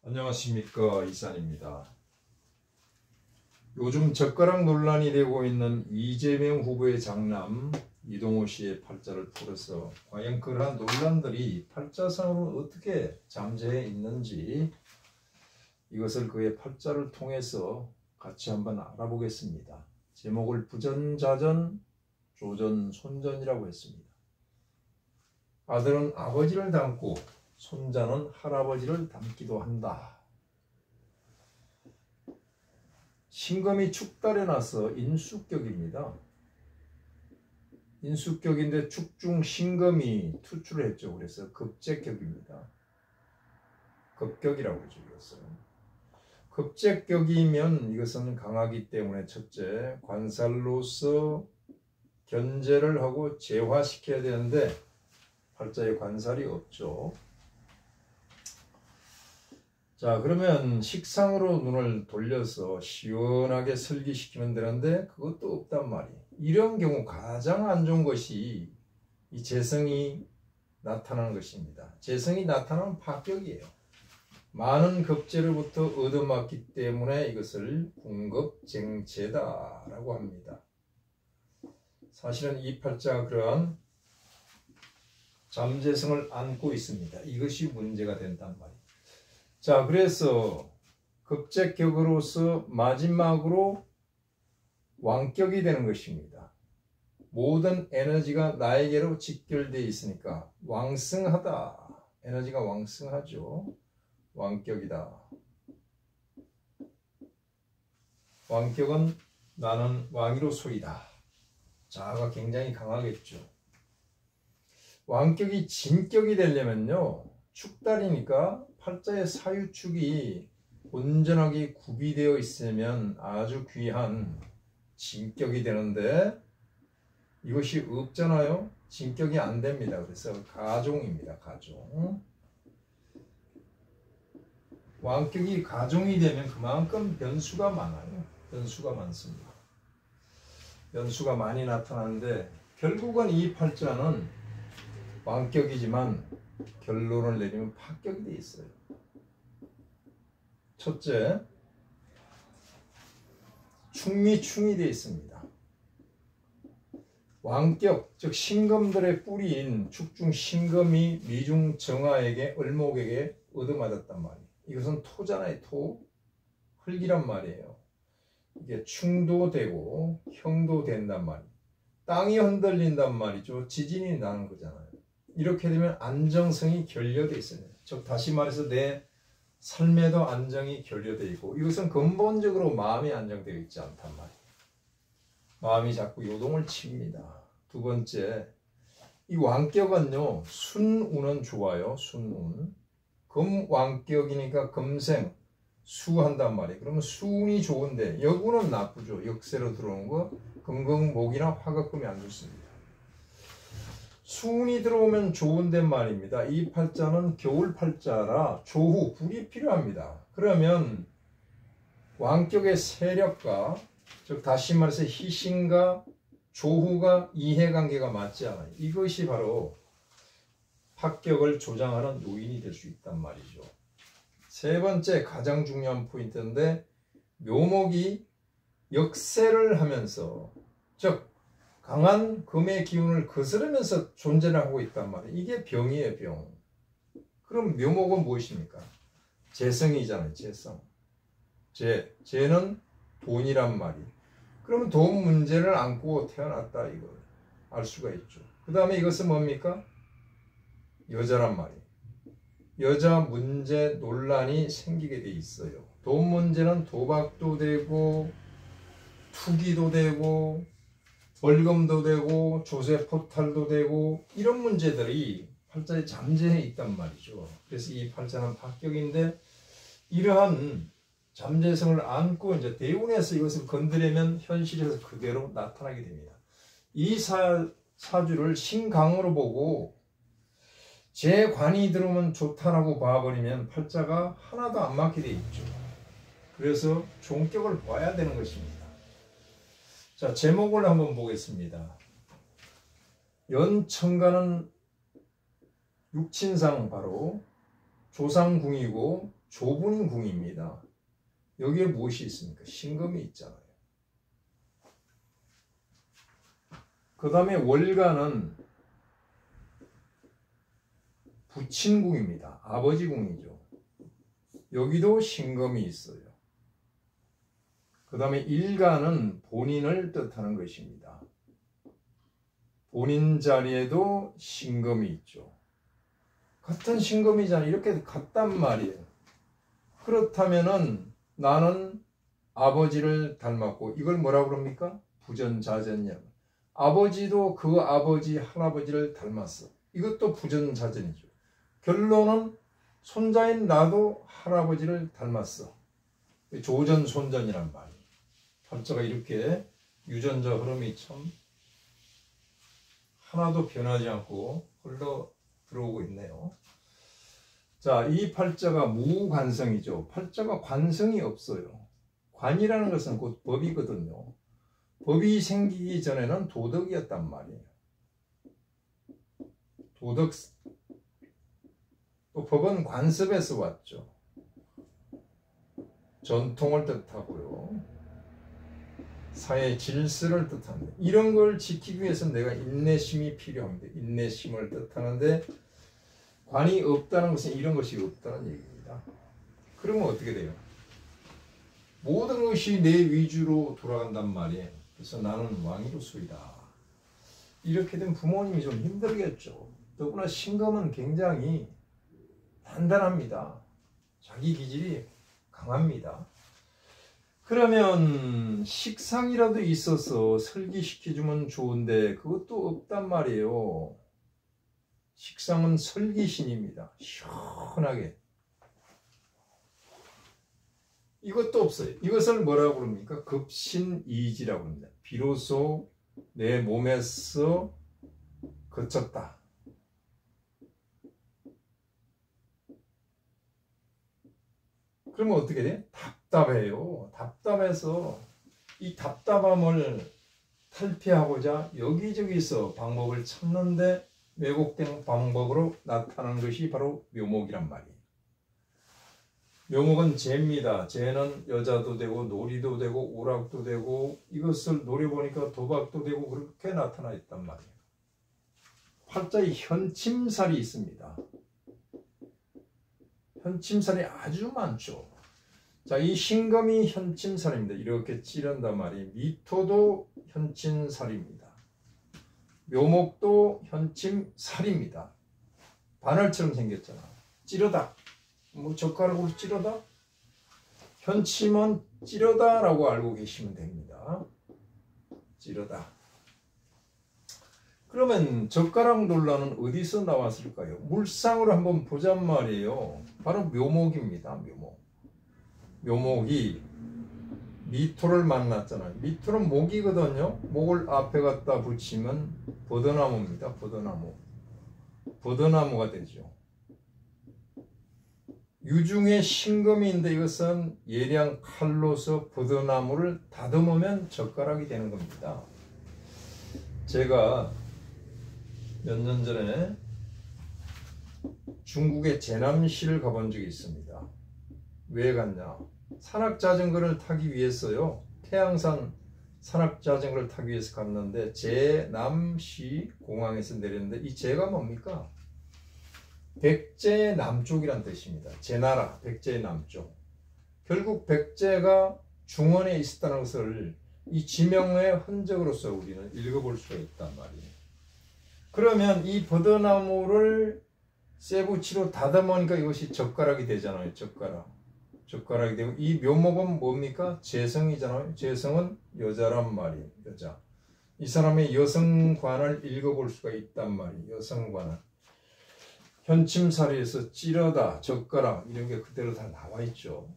안녕하십니까, 이산입니다. 요즘 젓가락 논란이 되고 있는 이재명 후보의 장남 이동호 씨의 팔자를 풀어서 과연 그러한 논란들이 팔자상으로 어떻게 잠재해 있는지 이것을 그의 팔자를 통해서 같이 한번 알아보겠습니다. 제목을 부전자전 조전손전이라고 했습니다. 아들은 아버지를 닮고 손자는 할아버지를 닮기도 한다. 신금이 축달에 나서 인수격입니다. 인수격인데 축중 신금이 투출을 했죠. 그래서 급제격입니다. 급격이라고 그러죠. 이것은. 급제격이면 이것은 강하기 때문에 첫째, 관살로서 견제를 하고 재화시켜야 되는데 팔자에 관살이 없죠. 자, 그러면 식상으로 눈을 돌려서 시원하게 설기시키면 되는데 그것도 없단 말이에요. 이런 경우 가장 안 좋은 것이 이 재성이 나타나는 것입니다. 재성이 나타나는 파격이에요. 많은 급제로부터 얻어맞기 때문에 이것을 궁급쟁체다라고 합니다. 사실은 이 팔자가 그러한 잠재성을 안고 있습니다. 이것이 문제가 된단 말이에요. 자, 그래서 급제격으로서 마지막으로 왕격이 되는 것입니다. 모든 에너지가 나에게로 직결되어 있으니까 왕승하다. 에너지가 왕승하죠. 왕격이다. 왕격은 나는 왕이로소이다. 자아가 굉장히 강하겠죠. 왕격이 진격이 되려면요, 축달이니까 팔자의 사유축이 온전하게 구비되어 있으면 아주 귀한 진격이 되는데 이것이 없잖아요. 진격이 안 됩니다. 그래서 가종입니다. 가종. 왕격이 가종이 되면 그만큼 변수가 많아요. 변수가 많습니다. 변수가 많이 나타나는데 결국은 이 팔자는 왕격이지만 결론을 내리면 파격이 되어 있어요. 첫째, 충미충이 되어 있습니다. 왕격, 즉 신금들의 뿌리인 축중 신금이 미중 정화에게 을목에게 얻어맞았단 말이에요. 이것은 토잖아요. 토. 흙이란 말이에요. 이게 충도 되고 형도 된단 말이에요. 땅이 흔들린단 말이죠. 지진이 나는 거잖아요. 이렇게 되면 안정성이 결여되어 있어요. 즉 다시 말해서 내 삶에도 안정이 결여되어 있고 이것은 근본적으로 마음이 안정되어 있지 않단 말이에요. 마음이 자꾸 요동을 칩니다. 두 번째, 이 왕격은요, 순운은 좋아요. 순운. 금왕격이니까 금생, 수한단 말이에요. 그러면 수운이 좋은데 역운은 나쁘죠. 역세로 들어오는 거 금금목이나 화급금이 안 좋습니다. 수운이 들어오면 좋은데 말입니다. 이 팔자는 겨울 팔자라 조후, 불이 필요합니다. 그러면 왕격의 세력과, 즉 다시 말해서 희신과 조후가 이해관계가 맞지 않아요. 이것이 바로 합격을 조장하는 요인이 될 수 있단 말이죠. 세 번째 가장 중요한 포인트인데 묘목이 역세를 하면서, 즉 강한 금의 기운을 거스르면서 존재를 하고 있단 말이에요. 이게 병이에요, 병. 그럼 묘목은 무엇입니까? 재성이잖아요, 재성. 재는 돈이란 말이에요. 그러면 돈 문제를 안고 태어났다, 이걸 알 수가 있죠. 그 다음에 이것은 뭡니까? 여자란 말이에요. 여자 문제 논란이 생기게 돼 있어요. 돈 문제는 도박도 되고 투기도 되고 벌금도 되고 조세 포탈도 되고 이런 문제들이 팔자에 잠재해 있단 말이죠. 그래서 이 팔자는 파격인데 이러한 잠재성을 안고 이제 대운에서 이것을 건드리면 현실에서 그대로 나타나게 됩니다. 이 사주를 신강으로 보고 제 관이 들어오면 좋다라고 봐버리면 팔자가 하나도 안 맞게 돼 있죠. 그래서 종격을 봐야 되는 것입니다. 자, 제목을 한번 보겠습니다. 연천가는 육친상 바로 조상궁이고 좁은 궁입니다. 여기에 무엇이 있습니까? 신금이 있잖아요. 그 다음에 월간은 부친궁입니다. 아버지 궁이죠. 여기도 신금이 있어요. 그 다음에 일간은 본인을 뜻하는 것입니다. 본인 자리에도 신금이 있죠. 같은 신금이잖아요. 이렇게 같단 말이에요. 그렇다면은 나는 아버지를 닮았고, 이걸 뭐라고 그럽니까? 부전자전이야. 아버지도 그 아버지 할아버지를 닮았어. 이것도 부전자전이죠. 결론은 손자인 나도 할아버지를 닮았어. 조전손전이란 말이에요. 팔자가 이렇게 유전자 흐름이 참 하나도 변하지 않고 흘러 들어오고 있네요. 자, 이 팔자가 무관성이죠. 팔자가 관성이 없어요. 관이라는 것은 곧 법이거든요. 법이 생기기 전에는 도덕이었단 말이에요. 도덕, 또 법은 관습에서 왔죠. 전통을 뜻하고요. 사회 질서를 뜻합니다. 이런 걸 지키기 위해서 내가 인내심이 필요합니다. 인내심을 뜻하는데 관이 없다는 것은 이런 것이 없다는 얘기입니다. 그러면 어떻게 돼요? 모든 것이 내 위주로 돌아간단 말이에요. 그래서 나는 왕이로소이다. 이렇게 된 부모님이 좀 힘들겠죠. 더구나 신금은 굉장히 단단합니다. 자기 기질이 강합니다. 그러면 식상이라도 있어서 설기시켜주면 좋은데 그것도 없단 말이에요. 식상은 설기신입니다. 시원하게. 이것도 없어요. 이것을 뭐라고 그럽니까? 급신이지라고 합니다. 비로소 내 몸에서 거쳤다. 그러면 어떻게 돼? 답답해요. 답답해서 이 답답함을 탈피하고자 여기저기서 방법을 찾는데 왜곡된 방법으로 나타나는 것이 바로 묘목이란 말이에요. 묘목은 재입니다. 재는 여자도 되고 놀이도 되고 오락도 되고 이것을 노려보니까 도박도 되고 그렇게 나타나 있단 말이에요. 팔자에 현침살이 있습니다. 현침살이 아주 많죠. 자, 이 신금이 현침살입니다. 이렇게 찌른단 말이에요. 미토도 현침살입니다. 묘목도 현침살입니다. 바늘처럼 생겼잖아. 찌르다. 뭐 젓가락으로 찌르다? 현침은 찌르다라고 알고 계시면 됩니다. 찌르다. 그러면 젓가락 논란은 어디서 나왔을까요? 물상으로 한번 보잔 말이에요. 바로 묘목입니다. 묘목. 묘목이 미토를 만났잖아요. 미토는 목이거든요. 목을 앞에 갖다 붙이면 버드나무입니다. 버드나무. 버드나무가 되죠. 유중에 신금이 있는데 이것은 예량 칼로서 버드나무를 다듬으면 젓가락이 되는 겁니다. 제가 몇 년 전에 중국의 제남시를 가본 적이 있습니다. 왜 갔냐? 산악자전거를 타기 위해서요. 태양산 산악자전거를 타기 위해서 갔는데 제남시 공항에서 내렸는데 이 제가 뭡니까? 백제의 남쪽이란 뜻입니다. 제나라, 백제의 남쪽. 결국 백제가 중원에 있었다는 것을 이 지명의 흔적으로서 우리는 읽어볼 수가 있단 말이에요. 그러면 이 버드나무를 쇠붙이로 다듬으니까 이것이 젓가락이 되잖아요. 젓가락이 되고 이 묘목은 뭡니까? 재성이잖아요. 재성은 여자란 말이에요. 여자. 이 사람의 여성관을 읽어볼 수가 있단 말이에요. 여성관을. 현침살이에서 찌르다, 젓가락 이런 게 그대로 다 나와 있죠.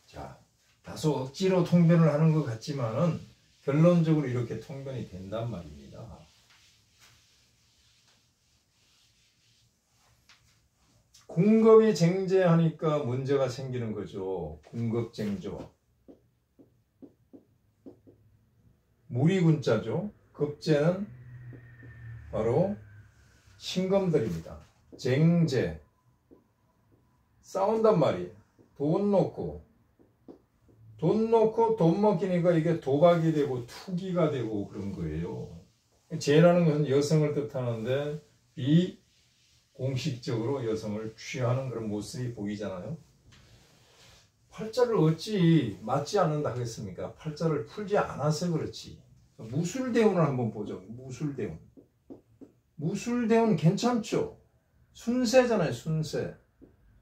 자, 다소 억지로 통변을 하는 것 같지만은 결론적으로 이렇게 통변이 된단 말입니다. 궁겁이 쟁제하니까 문제가 생기는 거죠. 궁겁쟁조. 무리군자죠. 급제는 바로 신금들입니다. 쟁제. 싸운단 말이에요. 돈 놓고 돈 먹기니까 이게 도박이 되고 투기가 되고 그런 거예요. 죄라는 것은 여성을 뜻하는데 비공식적으로 여성을 취하는 그런 모습이 보이잖아요. 팔자를 어찌 맞지 않는다 하겠습니까? 팔자를 풀지 않아서 그렇지. 무술대운을 한번 보죠. 무술대운. 무술대운 괜찮죠? 순세잖아요. 순세.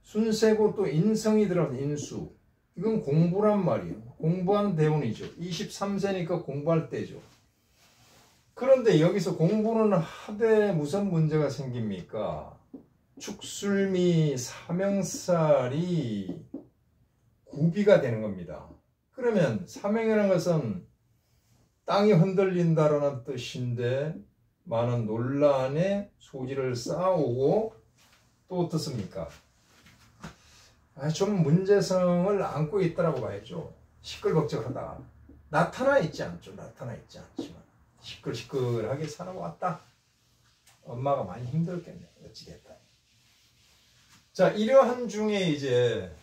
순세고 또 인성이 들어가서 인수. 이건 공부란 말이에요. 공부한 대운이죠. 23세니까 공부할 때죠. 그런데 여기서 공부는 하되 무슨 문제가 생깁니까? 축술미 사명살이 구비가 되는 겁니다. 그러면 사명이라는 것은 땅이 흔들린다라는 뜻인데 많은 논란의 소지를 쌓아오고 또 어떻습니까? 좀 문제성을 안고 있다라고 봐야죠. 시끌벅적하다. 나타나 있지 않죠. 나타나 있지 않지만 시끌시끌하게 살아왔다. 엄마가 많이 힘들었겠네. 어찌됐다. 자, 이러한 중에 이제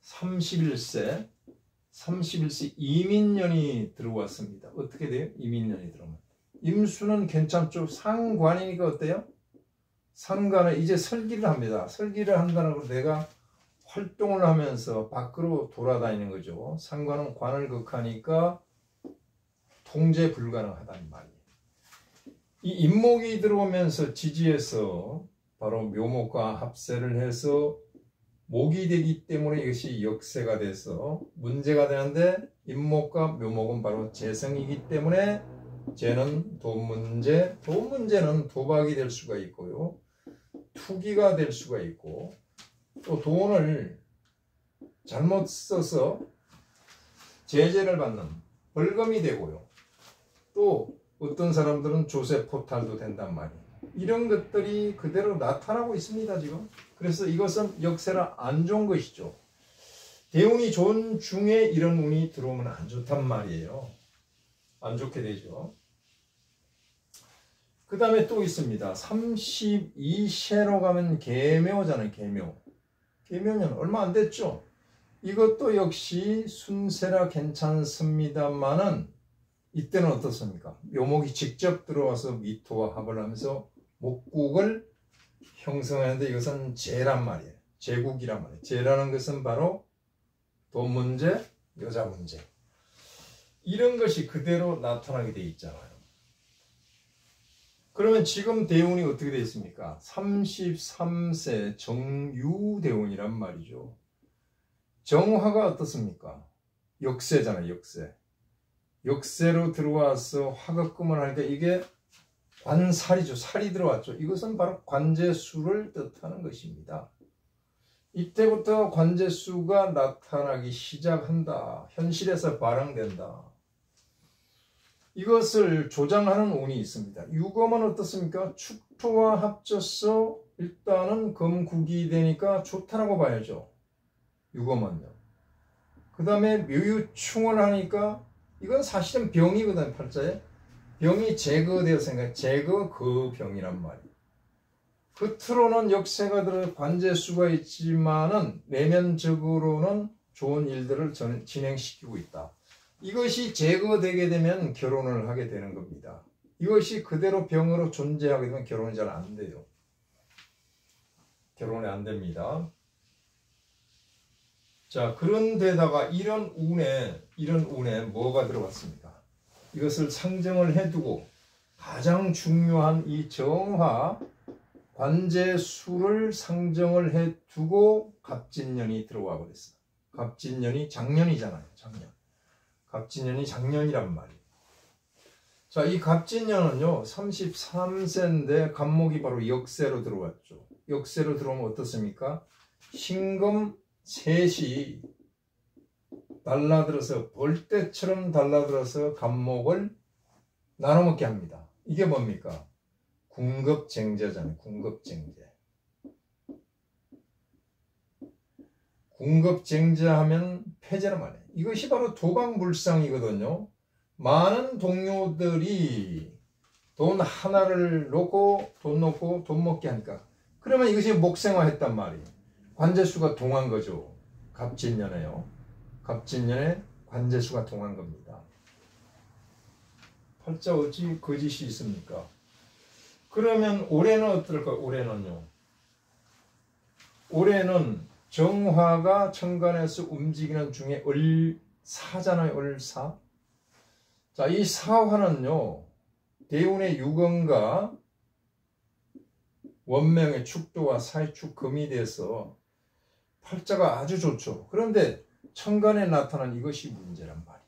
31세 이민년이 들어왔습니다. 어떻게 돼요? 이민년이 들어오면 임수는 괜찮죠. 상관이니까 어때요? 상관은 이제 설기를 합니다. 설기를 한다는 건 내가 활동을 하면서 밖으로 돌아다니는 거죠. 상관은 관을 극하니까 통제 불가능하다는 말이에요. 이 임목이 들어오면서 지지해서 바로 묘목과 합세를 해서 목이 되기 때문에 이것이 역세가 돼서 문제가 되는데 임목과 묘목은 바로 재성이기 때문에 쟤는 돈 문제는 도박이 될 수가 있고요. 투기가 될 수가 있고 또 돈을 잘못 써서 제재를 받는 벌금이 되고요. 또 어떤 사람들은 조세 포탈도 된단 말이에요. 이런 것들이 그대로 나타나고 있습니다, 지금. 그래서 이것은 역세라 안 좋은 것이죠. 대운이 좋은 중에 이런 운이 들어오면 안 좋단 말이에요. 안 좋게 되죠. 그 다음에 또 있습니다. 32세로 가면 계묘잖아요, 계묘. 계묘는 얼마 안 됐죠. 이것도 역시 순세라 괜찮습니다만은 이때는 어떻습니까? 묘목이 직접 들어와서 미토와 합을 하면서 목국을 형성하는데 이것은 재란 말이에요. 재국이란 말이에요. 재라는 것은 바로 돈 문제, 여자 문제. 이런 것이 그대로 나타나게 돼 있잖아요. 그러면 지금 대운이 어떻게 되어 있습니까? 33세 정유대운이란 말이죠. 정화가 어떻습니까? 역세잖아요. 역세. 역세로 들어와서 화급금을 하니까 이게 관살이죠. 살이 들어왔죠. 이것은 바로 관제수를 뜻하는 것입니다. 이때부터 관제수가 나타나기 시작한다. 현실에서 발행된다. 이것을 조장하는 운이 있습니다. 유금은 어떻습니까? 축토와 합쳐서 일단은 금국이 되니까 좋다라고 봐야죠. 유금은요. 그 다음에 묘유충을 하니까 이건 사실은 병이거든, 팔자에. 병이 제거되었으니까 제거 그 병이란 말이에요. 겉으로는 역세가 들어 관제수가 있지만은 내면적으로는 좋은 일들을 진행시키고 있다. 이것이 제거되게 되면 결혼을 하게 되는 겁니다. 이것이 그대로 병으로 존재하게 되면 결혼이 잘 안 돼요. 결혼이 안 됩니다. 자, 그런데다가 이런 운에 뭐가 들어갔습니까? 이것을 상정을 해두고 가장 중요한 이 정화 관제수를 상정을 해두고 갑진년이 들어와 버렸어요. 갑진년이 작년이잖아요. 작년. 갑진년이 작년이란 말이에요. 자, 이 갑진년은요 33세인데 갑목이 바로 역세로 들어왔죠. 역세로 들어오면 어떻습니까? 신금 셋이 달라들어서 벌떼처럼 달라들어서 갑목을 나눠먹게 합니다. 이게 뭡니까? 궁급쟁제잖아요. 궁급쟁제. 궁급쟁제하면 패제란 말이에요. 이것이 바로 도박물상이거든요. 많은 동료들이 돈 하나를 놓고 돈 먹게 하니까 그러면 이것이 목생화했단 말이에요. 관제수가 동한 거죠. 갑진년에요. 갑진년에 관제수가 동한 겁니다. 팔자 어찌 거짓이 있습니까? 그러면 올해는 어떨까? 올해는요. 올해는 정화가 천간에서 움직이는 중에 을사잖아요. 을사. 자, 이 사화는요. 대운의 유건과 원명의 축도와 사이축 금이 돼서 팔자가 아주 좋죠. 그런데 천간에 나타난 이것이 문제란 말이에요.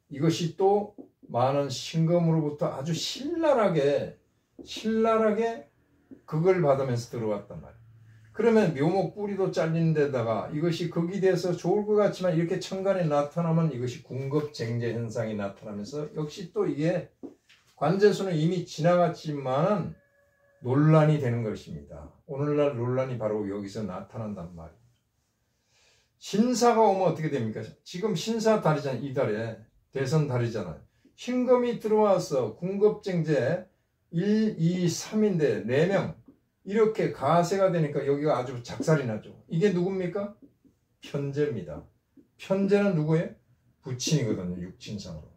이것이 또 많은 신금으로부터 아주 신랄하게 그걸 받으면서 들어왔단 말이에요. 그러면 묘목 뿌리도 잘린 데다가 이것이 극이 돼서 좋을 것 같지만 이렇게 천간에 나타나면 이것이 궁급쟁제 현상이 나타나면서 역시 또 이게 관제수는 이미 지나갔지만 논란이 되는 것입니다. 오늘날 논란이 바로 여기서 나타난단 말이에요. 신사가 오면 어떻게 됩니까? 지금 신사 달이잖아요. 이달에 대선 달이잖아요. 신금이 들어와서 궁급쟁제 1, 2, 3인데 4명 이렇게 가세가 되니까 여기가 아주 작살이 나죠. 이게 누굽니까? 편제입니다. 편제는 누구예요? 부친이거든요. 육친상으로.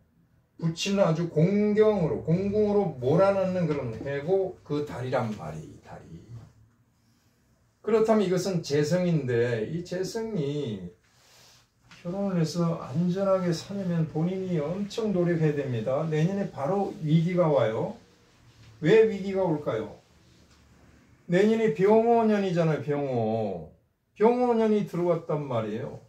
부친은 아주 공궁으로 몰아넣는 그런 해고 그 달이란 말이 달이. 그렇다면 이것은 재성인데 이 재성이 결혼을 해서 안전하게 사려면 본인이 엄청 노력해야 됩니다. 내년에 바로 위기가 와요. 왜 위기가 올까요? 내년이 병호년이잖아요. 병호년이 들어왔단 말이에요.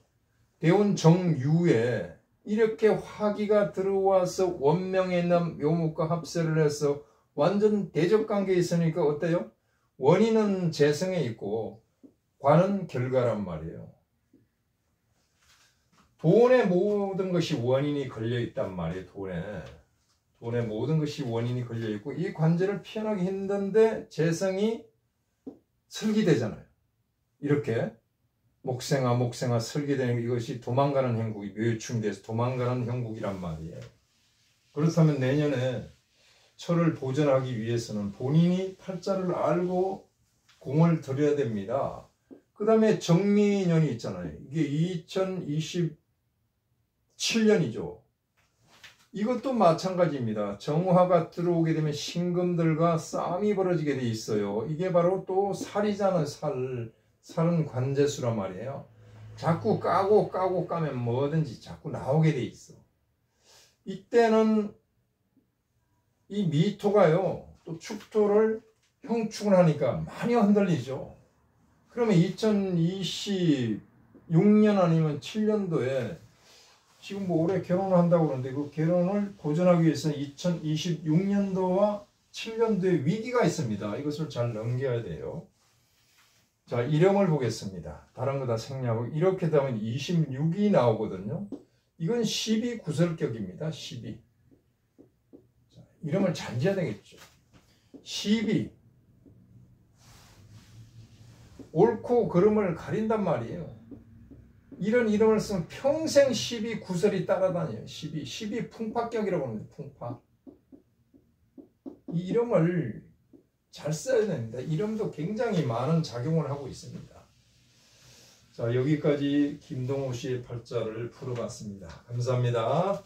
대운 정유에 이렇게 화기가 들어와서 원명에 있는 묘목과 합세를 해서 완전 대적관계에 있으니까 어때요? 원인은 재성에 있고 관은 결과란 말이에요. 돈의 모든 것이 원인이 걸려있단 말이에요. 돈의 모든 것이 원인이 걸려있고 이 관제를 피하기 힘든데 재성이 설기되잖아요. 이렇게 목생아 설기되는 이것이 도망가는 형국이 묘충돼서 도망가는 형국이란 말이에요. 그렇다면 내년에 철을 보존하기 위해서는 본인이 팔자를 알고 공을 들여야 됩니다. 그 다음에 정미년이 있잖아요. 이게 2027년이죠. 이것도 마찬가지입니다. 정화가 들어오게 되면 신금들과 싸움이 벌어지게 돼 있어요. 이게 바로 또 살이잖아요. 살은 관제수란 말이에요. 자꾸 까면 뭐든지 자꾸 나오게 돼 있어. 이때는 이 미토가요. 또 축토를 형축을 하니까 많이 흔들리죠. 그러면 2026년 아니면 7년도에 지금 뭐 올해 결혼을 한다고 그러는데 그 결혼을 보존하기 위해서는 2026년도와 7년도에 위기가 있습니다. 이것을 잘 넘겨야 돼요. 자, 이름을 보겠습니다. 다른 거 다 생략하고 이렇게 되면 26이 나오거든요. 이건 12구설격입니다. 12. 자, 이름을 잘 지어야 되겠죠. 12. 옳고 그름을 가린단 말이에요. 이런 이름을 쓰면 평생 12구설이 따라다녀요. 12 풍파격이라고 합니다. 풍파. 이 이름을 잘 써야 됩니다. 이름도 굉장히 많은 작용을 하고 있습니다. 자, 여기까지 김동호 씨의 팔자를 풀어봤습니다. 감사합니다.